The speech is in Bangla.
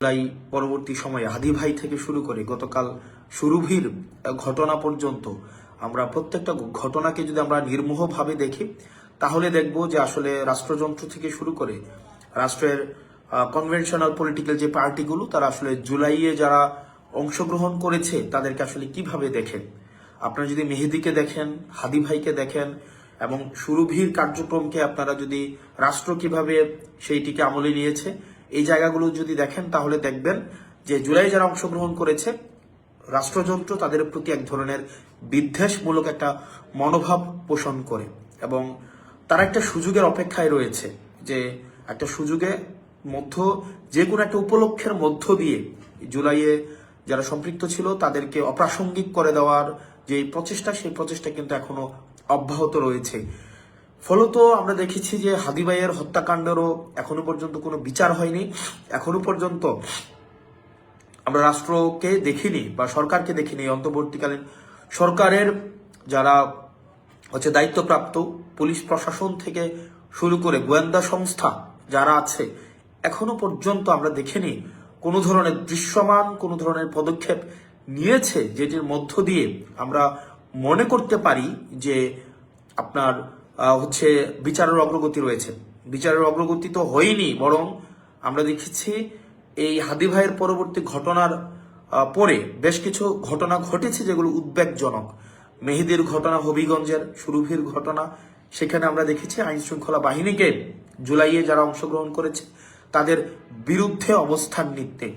জুলাই পরবর্তী সময়ে হাদি ভাই থেকে শুরু করে গতকাল সুরভির ঘটনা পর্যন্ত আমরা প্রত্যেকটা ঘটনাকে যদি আমরা নির্মোহভাবে দেখি তাহলে দেখব যে আসলে রাষ্ট্রযন্ত্র থেকে শুরু করে রাষ্ট্রের কনভেনশনাল পলিটিক্যাল যে পার্টিগুলো তারা আসলে জুলাইয়ে যারা অংশগ্রহণ করেছে তাদেরকে আসলে কিভাবে দেখেন। আপনারা যদি মেহেদীকে দেখেন, হাদি ভাইকে দেখেন এবং সুরভির কার্যক্রমকে আপনারা যদি রাষ্ট্র কিভাবে সেইটিকে আমলে নিয়েছে এই জায়গাগুলো যদি দেখেন তাহলে দেখবেন যে জুলাই যারা অংশগ্রহণ করেছে রাষ্ট্রযন্ত্র তাদের প্রতি এক ধরনের বিদ্বেষমূলক একটা মনোভাব পোষণ করে এবং তারা একটা সুযোগের অপেক্ষায় রয়েছে যে একটা সুযোগে যে কোনো একটা উপলক্ষের মধ্য দিয়ে জুলাইয়ে যারা সম্পৃক্ত ছিল তাদেরকে অপ্রাসঙ্গিক করে দেওয়ার যে প্রচেষ্টা সেই প্রচেষ্টা কিন্তু এখনো অব্যাহত রয়েছে। ফলত আমরা দেখেছি যে হাদি ভাইয়ের হত্যাকাণ্ডেরও এখনো পর্যন্ত কোনো বিচার হয়নি। এখনো পর্যন্ত আমরা রাষ্ট্রকে দেখিনি বা সরকারকে দেখিনি, অন্তর্বর্তীকালীন সরকারের যারা দায়িত্বপ্রাপ্ত পুলিশ প্রশাসন থেকে শুরু করে গোয়েন্দা সংস্থা যারা আছে এখনো পর্যন্ত আমরা দেখিনি কোনো ধরনের দৃশ্যমান কোনো ধরনের পদক্ষেপ নিয়েছে যেটির মধ্য দিয়ে আমরা মনে করতে পারি যে আপনার বিচারের অগ্রগতি রয়েছে। বিচারের অগ্রগতি তো হয়নি, বরং আমরা দেখেছি এই হাদি ভাইয়ের পরবর্তী ঘটনার পরে বেশ কিছু ঘটনা ঘটেছে যেগুলো উদ্বেগজনক। মেহেদীর ঘটনা, হবিগঞ্জের সুরভির ঘটনা, সেখানে আমরা দেখেছি আইন শৃঙ্খলা বাহিনীকে জুলাইয়ে যারা অংশগ্রহণ করেছে তাদের বিরুদ্ধে অবস্থান নিতে